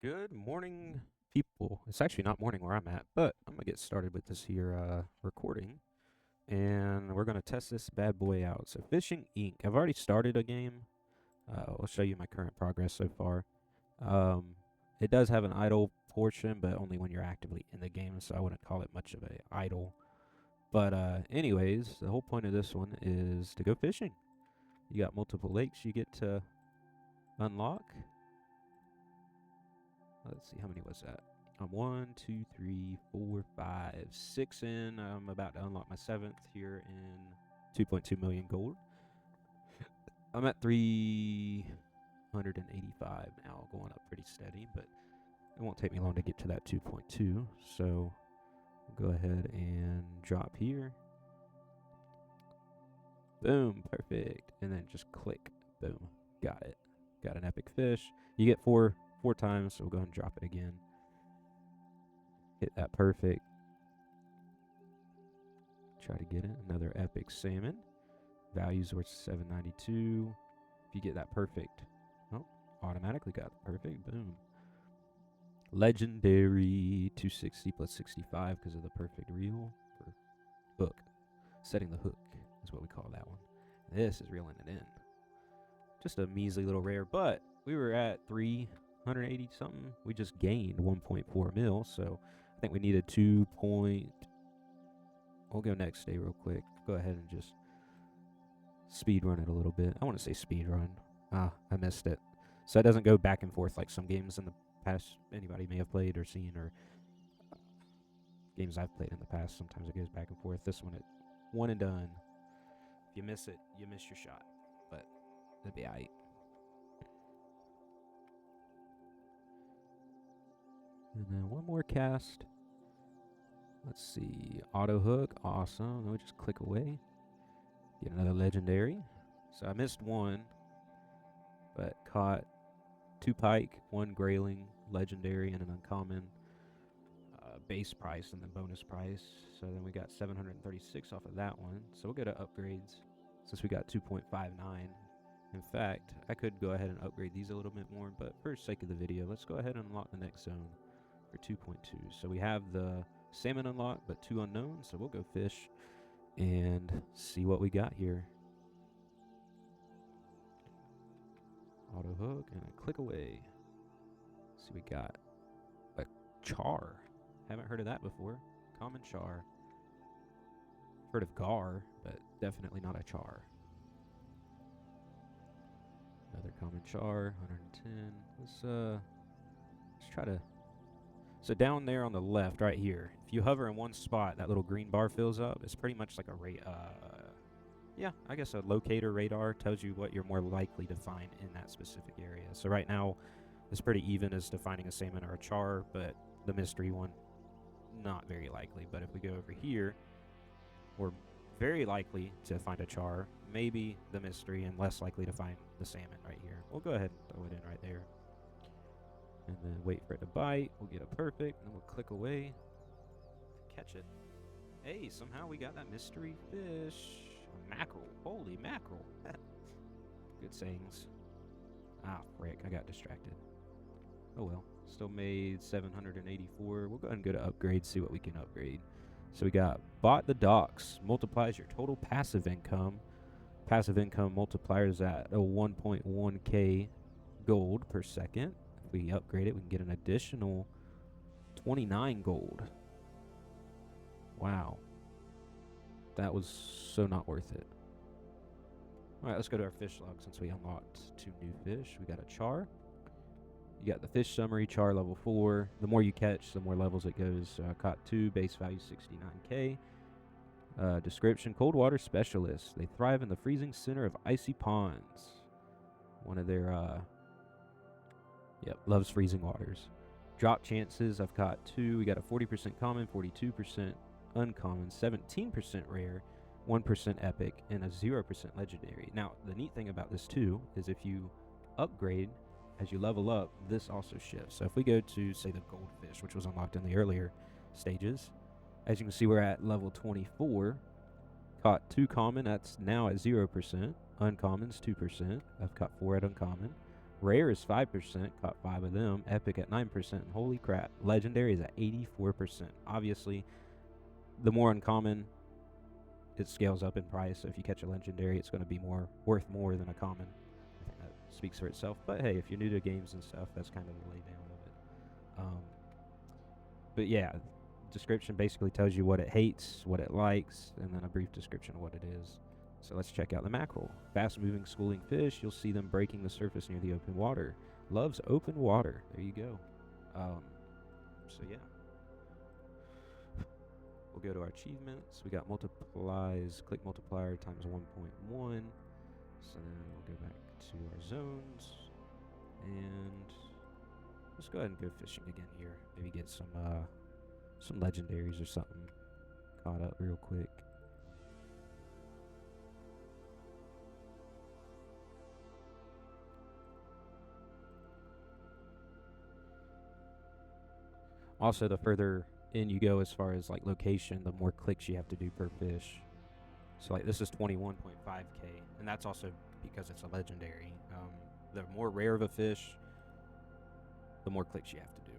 Good morning, people. It's actually not morning where I'm at, but I'm gonna get started with this here recording, and we're gonna test this bad boy out. So, Fishing Inc. I've already started a game. I'll show you my current progress so far. Um, it does have an idle portion, but only when you're actively in the game, so I wouldn't call it much of a idle. But anyways, the whole point of this one is to go fishing. You got multiple lakes you get to unlock. Let's see, how many was that? I'm 6 in. I'm about to unlock my seventh here in 2.2 million gold. I'm at 385 now, going up pretty steady, but it won't take me long to get to that 2.2. So we'll go ahead and drop here. Boom, perfect. And then just click. Boom, got it. Got an epic fish. You get four times, so we'll go ahead and drop it again. Hit that perfect. Try to get it. Another epic salmon. Values worth 792. If you get that perfect, oh, automatically got the perfect. Boom. Legendary 260 plus 65 because of the perfect reel for hook. Setting the hook is what we call that one. This is reeling it in. Just a measly little rare, but we were at 380 something. We just gained 1.4 mil, so I think we needed 2. We'll go next day real quick. Go ahead and just speed run it a little bit. I want to say speed run. I missed it. So it doesn't go back and forth like some games in the past anybody may have played or seen, or games I've played in the past. Sometimes it goes back and forth. This one, it one and done. If you miss it, you miss your shot. But it'll be alright. And then one more cast. Let's see. Auto hook. Awesome. Then we just click away. Get another legendary. So I missed one, but caught 2 pike, 1 grayling, legendary, and an uncommon. Base price and then bonus price. So then we got 736 off of that one. So we'll go to upgrades since we got 2.59. In fact, I could go ahead and upgrade these a little bit more, but for the sake of the video, let's go ahead and unlock the next zone for 2.2. So we have the salmon unlocked, but 2 unknowns. So we'll go fish and see what we got here. Auto hook and I click away. See, we got a char. Haven't heard of that before. Common char. Heard of gar, but definitely not a char. Another common char, 110. Let's try to. So down there on the left, right here, if you hover in one spot, that little green bar fills up. It's pretty much like I guess a locator radar tells you what you're more likely to find in that specific area. So right now, it's pretty even as to finding a salmon or a char, but the mystery one, not very likely. But if we go over here, we're very likely to find a char, maybe the mystery, and less likely to find the salmon right here. We'll go ahead and throw it in right there. And then wait for it to bite. We'll get a perfect, and then we'll click away to catch it. Hey, somehow we got that mystery fish. A mackerel. Holy mackerel. Good sayings. Ah, frick. I got distracted. Oh well. Still made 784. We'll go ahead and go to upgrade, see what we can upgrade. So we got bought the docks. Multiplies your total passive income. Passive income multipliers at a 1.1k gold per second. If we upgrade it, we can get an additional 29 gold. Wow. That was so not worth it. All right, let's go to our fish log since we unlocked 2 new fish. We got a char. You got the fish summary, char level 4. The more you catch, the more levels it goes. Caught 2, base value 69k. Description, cold water specialist. They thrive in the freezing center of icy ponds. One of their, loves freezing waters. Drop chances, I've caught 2. We got a 40% common, 42% uncommon, 17% rare, 1% epic, and a 0% legendary. Now, the neat thing about this too is if you upgrade as you level up, this also shifts. So if we go to, say, the goldfish, which was unlocked in the earlier stages, as you can see, we're at level 24. Caught 2 common, that's now at 0%. Uncommons, 2%. I've caught 4 at uncommon. Rare is 5%, caught 5 of them. Epic at 9%. And holy crap, legendary is at 84%. Obviously, the more uncommon, it scales up in price. So if you catch a legendary, it's going to be worth more than a common. I think that speaks for itself. But hey, if you're new to games and stuff, that's kind of the laydown of it. But yeah, description basically tells you what it hates, what it likes, and then a brief description of what it is. So let's check out the mackerel. Fast-moving schooling fish. You'll see them breaking the surface near the open water. Loves open water. There you go. So yeah. We'll go to our achievements. We got multiplies, click multiplier times 1.1. So then we'll go back to our zones. And let's go ahead and go fishing again here. Maybe get some legendaries or something caught up real quick. Also, the further in you go as far as like location, the more clicks you have to do per fish. So like this is 21.5k, and that's also because it's a legendary. The more rare of a fish, the more clicks you have to do.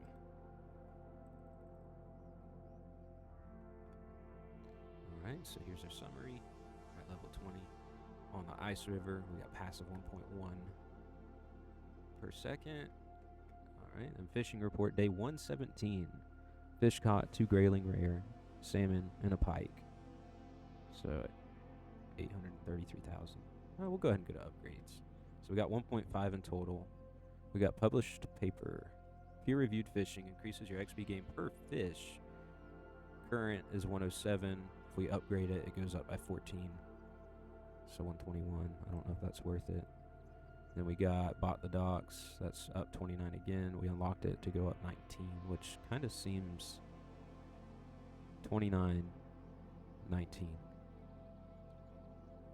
Alright, so here's our summary. At level 20 on the ice river, we got passive 1.1 per second. Alright, and fishing report day 117. Fish caught, 2 grayling rare, salmon, and a pike. So 833,000. We'll go ahead and go to upgrades. So we got 1.5 in total. We got published paper. Peer-reviewed fishing increases your XP gain per fish. Current is 107. If we upgrade it, it goes up by 14. So 121. I don't know if that's worth it. Then we got bought the docks. That's up 29 again. We unlocked it to go up 19, which kind of seems 29, 19.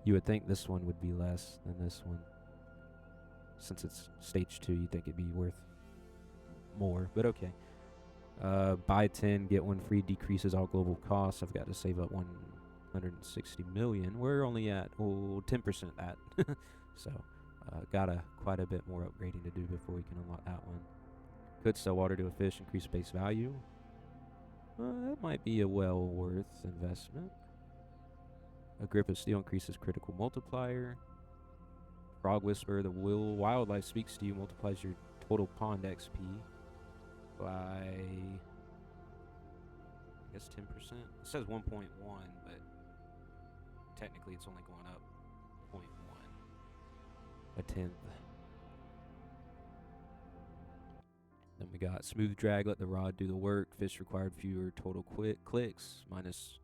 You would think this one would be less than this one. Since it's stage 2, you'd think it'd be worth more, but okay. Buy 10, get 1 free, decreases all global costs. I've got to save up 160 million. We're only at 10% that. So got quite a bit more upgrading to do before we can unlock that one. Could sell water to a fish, increase base value. That might be a well worth investment. A grip of steel increases critical multiplier. Frog Whisper, the wildlife speaks to you, multiplies your total pond XP by, I guess, 10%. It says 1.1, but technically it's only going up 0.1, a tenth. Then we got smooth drag, let the rod do the work. Fish required fewer total clicks, minus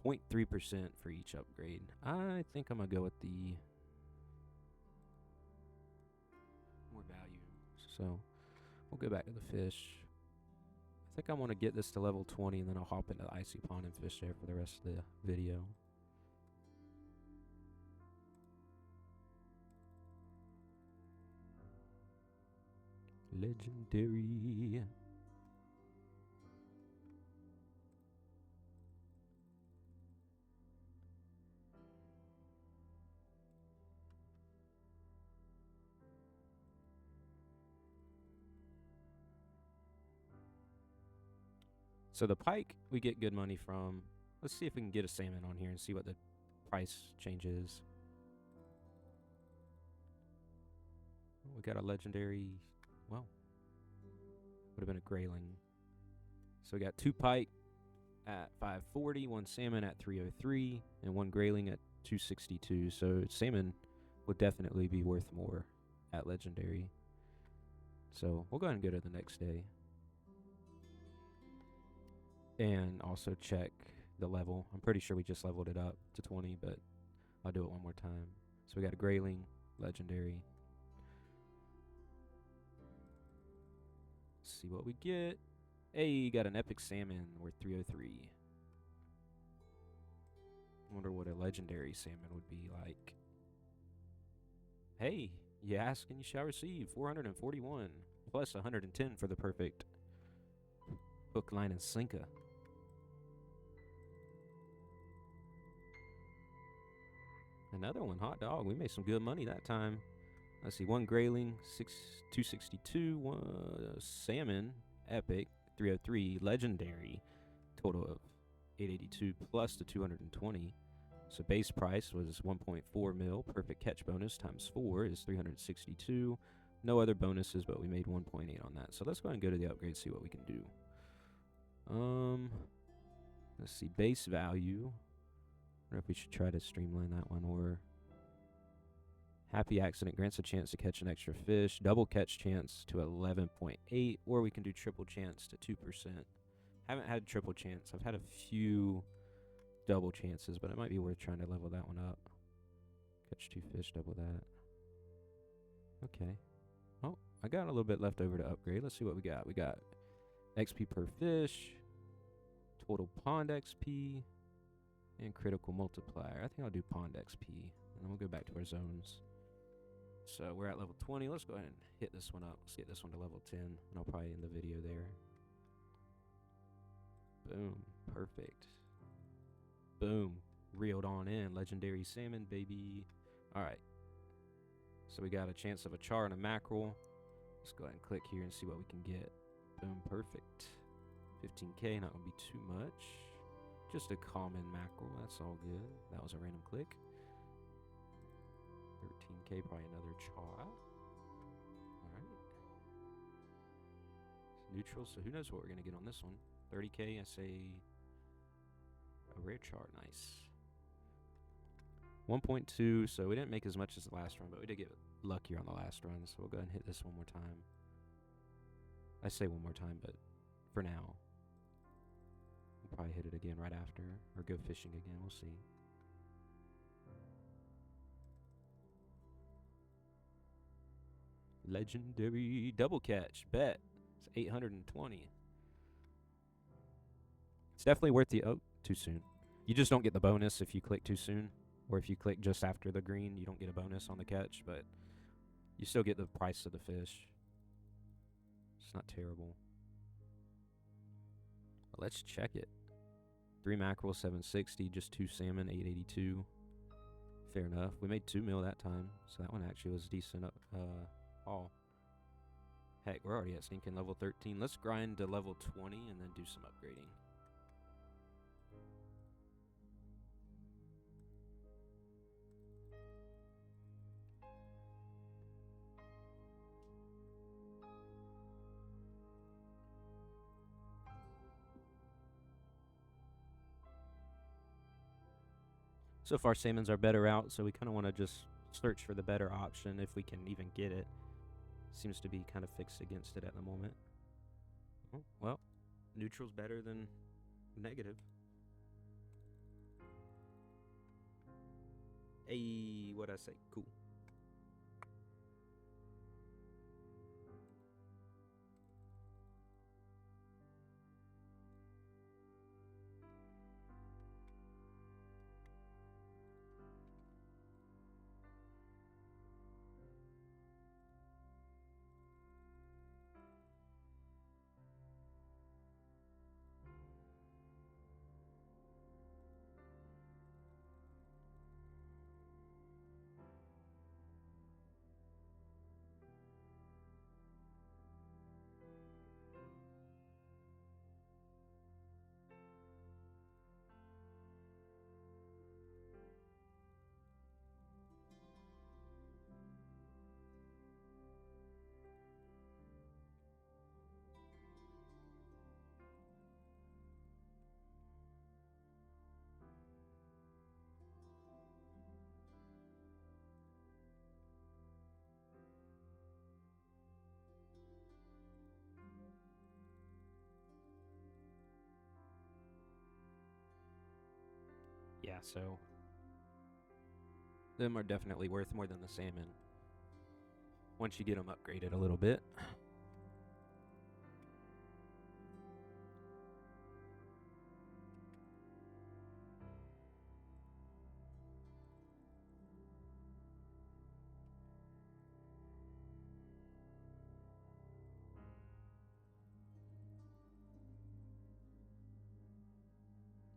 0.3% for each upgrade. I think I'm going to go with the more value. So we'll go back to the fish. I think I want to get this to level 20, and then I'll hop into the icy pond and fish there for the rest of the video. Legendary. So the pike we get good money from. Let's see if we can get a salmon on here and see what the price change is. We got a legendary, well, would have been a grayling. So we got 2 pike at 540, 1 salmon at 303, and 1 grayling at 262. So salmon would definitely be worth more at legendary. So we'll go ahead and go to the next day. And also check the level. I'm pretty sure we just leveled it up to 20, but I'll do it one more time. So we got a grayling, legendary. Let's see what we get. Hey, got an epic salmon worth 303. Wonder what a legendary salmon would be like. Hey, you ask and you shall receive. 441 plus 110 for the perfect hook, line, and sinker. Another one, hot dog. We made some good money that time. Let's see, one grayling, 262, one salmon, epic, 303, legendary, total of 882 plus the 220. So base price was 1.4 mil. Perfect catch bonus times 4 is 362. No other bonuses, but we made 1.8 on that. So let's go ahead and go to the upgrade, see what we can do. Let's see, base value. I wonder if we should try to streamline that one, or happy accident grants a chance to catch an extra fish. Double catch chance to 11.8, or we can do triple chance to 2%. Haven't had triple chance. I've had a few double chances, but it might be worth trying to level that one up. Catch 2 fish, double that. Okay. Oh, I got a little bit left over to upgrade. Let's see what we got. We got XP per fish, total pond XP, and critical multiplier. I think I'll do pond XP, and then we'll go back to our zones. So we're at level 20. Let's go ahead and hit this one up. Let's get this one to level 10, and I'll probably end the video there. Boom. Perfect. Boom. Reeled on in. Legendary salmon, baby. All right. So we got a chance of a char and a mackerel. Let's go ahead and click here and see what we can get. Boom. Perfect. 15K. Not going to be too much. Just a common mackerel. That's all good. That was a random click. 13K. Probably another char. All right. It's neutral. So who knows what we're going to get on this one. 30K. I say a rare char. Nice. 1.2, so we didn't make as much as the last run, but we did get luckier on the last run, so we'll go ahead and hit this one more time. I say one more time, but for now, we'll probably hit it again right after, or go fishing again, we'll see. Legendary double catch, bet. It's 820. It's definitely worth the, oh, too soon. You just don't get the bonus if you click too soon. Or if you click just after the green, you don't get a bonus on the catch, but you still get the price of the fish. It's not terrible. But let's check it. 3 mackerel, 760, just 2 salmon, 882. Fair enough. We made 2 mil that time, so that one actually was decent haul. Heck, we're already at stinking level 13. Let's grind to level 20 and then do some upgrading. So far, salmon's our better route, so we kind of want to just search for the better option if we can even get it. Seems to be kind of fixed against it at the moment. Oh, well, neutral's better than negative. Hey, what'd I say? Cool. Yeah, so them are definitely worth more than the salmon once you get them upgraded a little bit.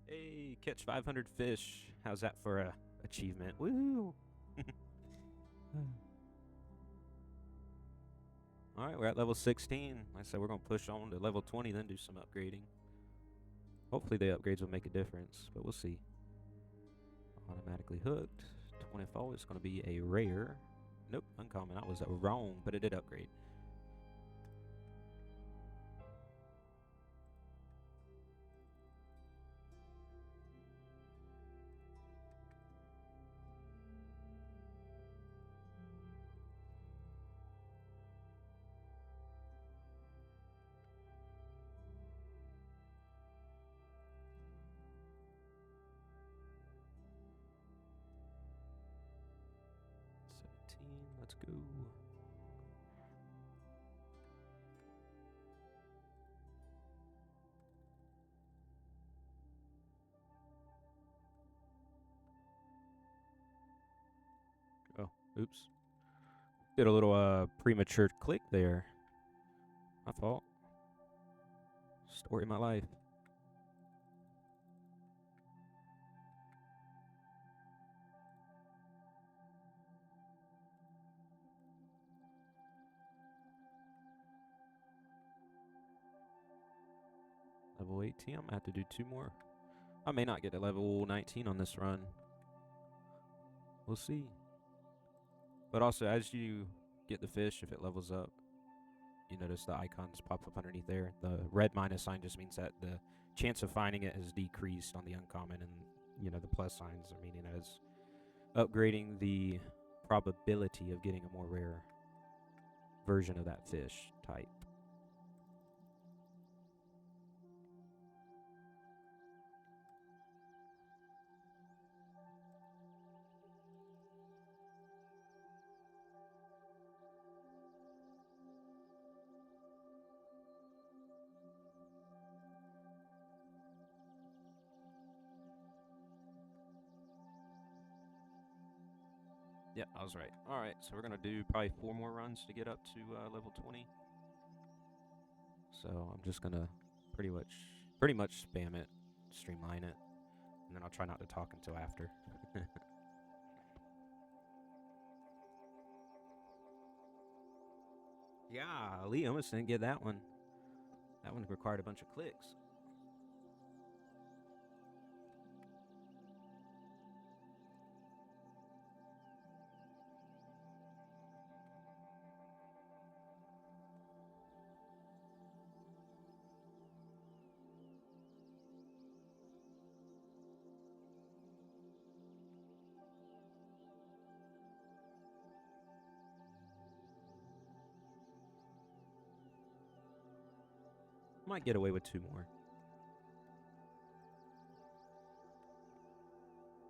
Hey, catch 500 fish. How's that for a achievement? Woo! All right, we're at level 16. Like I said, we're going to push on to level 20, then do some upgrading. Hopefully the upgrades will make a difference, but we'll see. Automatically hooked. 24 is going to be a rare. Nope, uncommon. I was wrong, but it did upgrade. Let's go. Oh, oops. Did a little premature click there. My fault. Story of my life. Level 18. I'm going to have to do 2 more. I may not get to level 19 on this run. We'll see. But also, as you get the fish, if it levels up, you notice the icons pop up underneath there. The red minus sign just means that the chance of finding it has decreased on the uncommon, and the plus signs are meaning that it's upgrading the probability of getting a more rare version of that fish type. Yeah, I was right. All right, so we're going to do probably 4 more runs to get up to level 20. So I'm just going to pretty much spam it, streamline it, and then I'll try not to talk until after. Yeah, Lee almost didn't get that one. That one required a bunch of clicks. Might get away with 2 more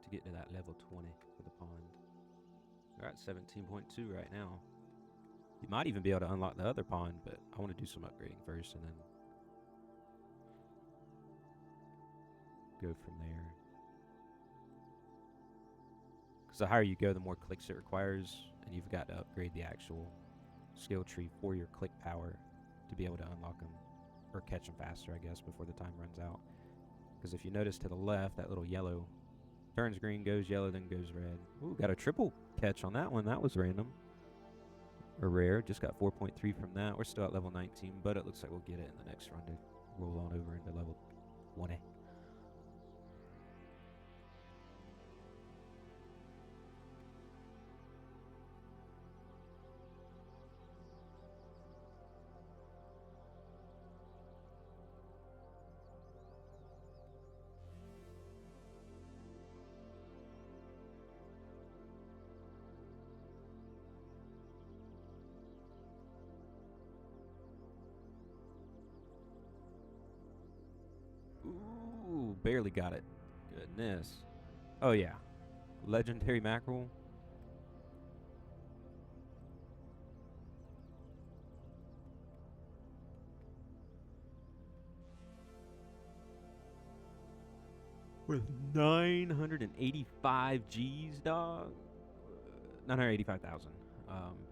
to get to that level 20 for the pond. We're at 17.2 right now. You might even be able to unlock the other pond, but I want to do some upgrading first and then go from there. Because the higher you go, the more clicks it requires, and you've got to upgrade the actual skill tree for your click power to be able to unlock them or catch them faster, I guess, before the time runs out. Because if you notice to the left, that little yellow turns green, goes yellow, then goes red. Ooh, got a triple catch on that one. That was random. Or rare. Just got 4.3 from that. We're still at level 19, but it looks like we'll get it in the next run to roll on over into level 20. Ooh, barely got it. Goodness. Oh, yeah. Legendary mackerel. With 985 G's, dog. 985,000.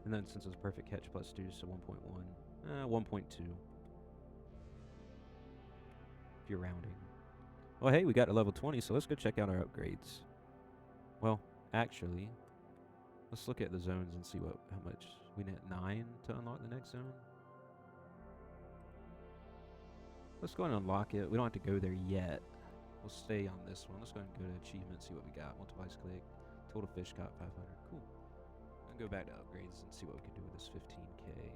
And then since it's a perfect catch plus 2, so 1.1. 1.2. If you're rounding. Well, hey, we got to level 20, so let's go check out our upgrades. Well, actually, let's look at the zones and see how much We need 9 to unlock the next zone. Let's go ahead and unlock it. We don't have to go there yet. We'll stay on this one. Let's go ahead and go to achievement, see what we got. Multiplies click. Total fish caught 500. Cool. I'll go back to upgrades and see what we can do with this 15K.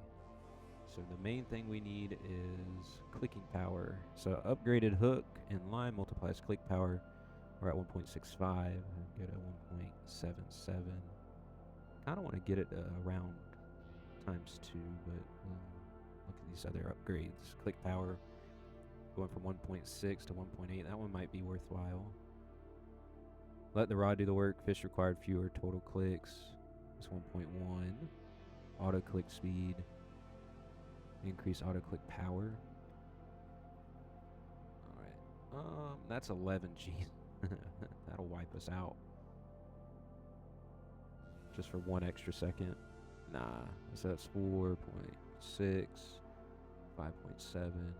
So the main thing we need is clicking power. So upgraded hook and line multiplies click power. We're at 1.65. Go to 1.77. Kind of want to get it around times 2, but look at these other upgrades. Click power going from 1.6 to 1.8. That one might be worthwhile. Let the rod do the work. Fish required fewer total clicks. It's 1.1. Auto click speed. Increase auto click power. Alright. That's 11 G's. That'll wipe us out. Just for 1 extra second. Nah. So that's 4.6. 5.7.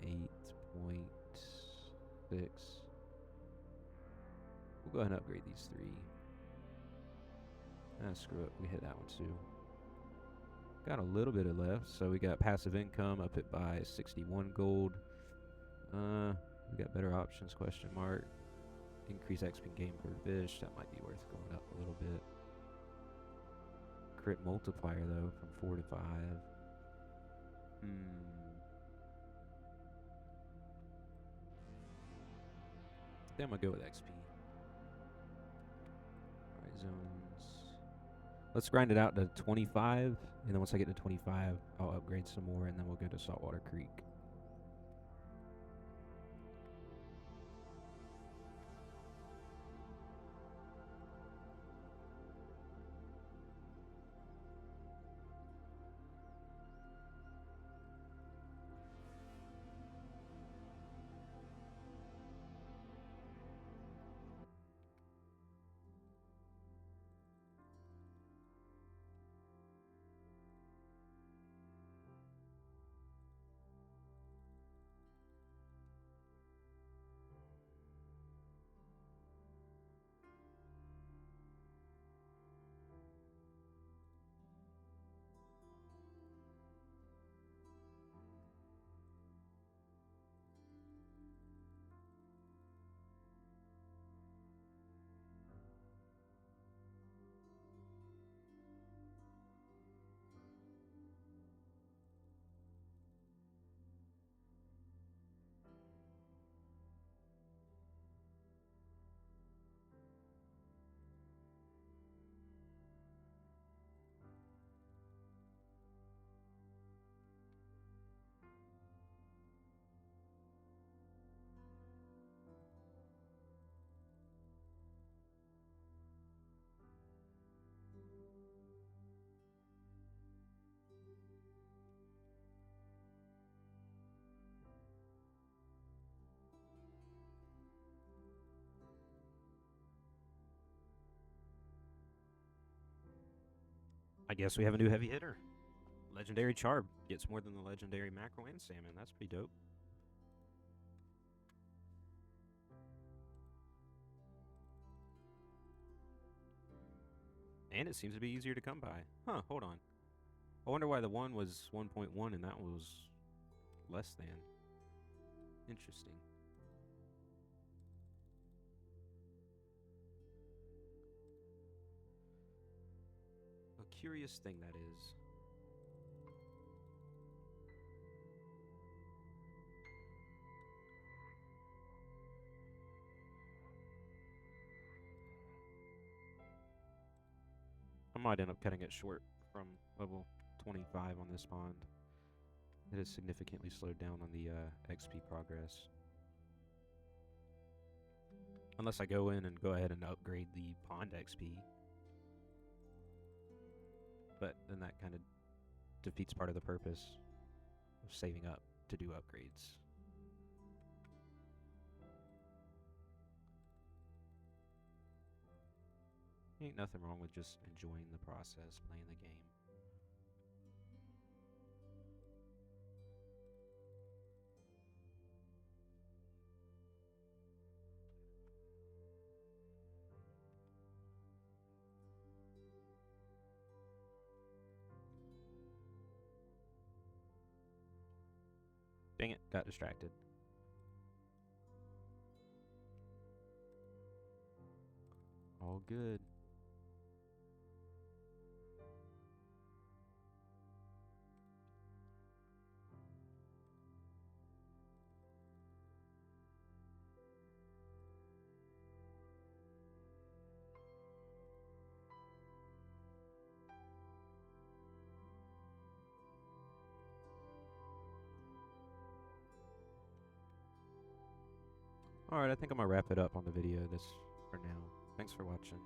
8.6. We'll go ahead and upgrade these 3. Screw it. We hit that one too. Got a little bit of left. So we got passive income up it by 61 gold. We got better options, question mark. Increase XP gain per fish. That might be worth going up a little bit. Crit multiplier though from 4 to 5. I think I'm gonna go with XP. Alright, zones. Let's grind it out to 25, and then once I get to 25, I'll upgrade some more, and then we'll go to Saltwater Creek. I guess we have a new heavy hitter. Legendary Charb gets more than the legendary mackerel and salmon. That's pretty dope. And it seems to be easier to come by. Huh, hold on. I wonder why the one was 1.1 and that was less than. Interesting. A curious thing that is. I might end up cutting it short from level 25 on this pond. It has significantly slowed down on the XP progress. Unless I go in and go ahead and upgrade the pond XP. But then that kind of defeats part of the purpose of saving up to do upgrades. Ain't nothing wrong with just enjoying the process, playing the game. Dang it, got distracted. All good. Alright, I think I'm gonna wrap it up on the video this for now. Thanks for watching.